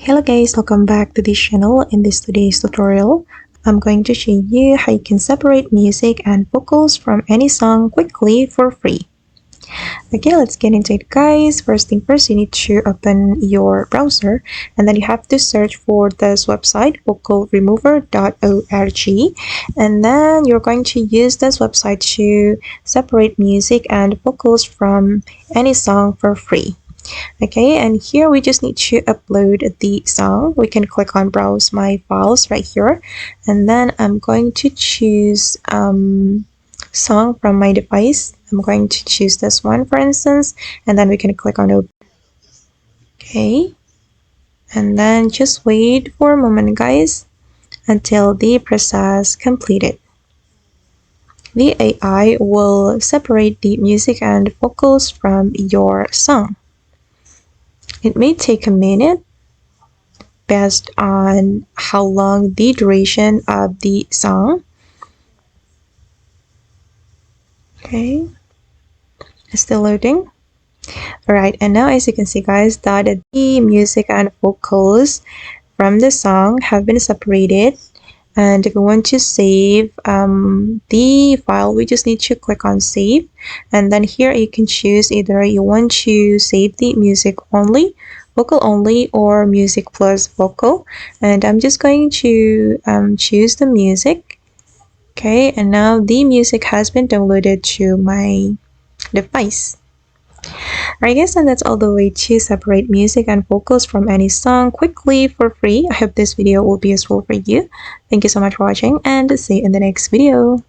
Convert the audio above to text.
Hello guys, welcome back to this channel. In this today's tutorial, I'm going to show you how you can separate music and vocals from any song quickly for free. Okay, let's get into it guys. First thing first, you need to open your browser and then you have to search for this website vocalremover.org, and then you're going to use this website to separate music and vocals from any song for free. Okay, and here we just need to upload the song. We can click on browse my files right here, and then I'm going to choose song from my device. I'm going to choose this one for instance, and then we can click on open. Okay, and then just wait for a moment guys until the process completed. The AI will separate the music and vocals from your song. It may take a minute based on how long the duration of the song. Okay, it's still loading. Alright, and now as you can see guys that the music and vocals from the song have been separated, and if we want to save the file, we just need to click on save, and then here you can choose either you want to save the music only, vocal only, or music plus vocal, and I'm just going to choose the music. Okay, and now the music has been downloaded to my device. Alright guys, and that's all the way to separate music and vocals from any song quickly for free. I hope this video will be useful for you. Thank you so much for watching and see you in the next video.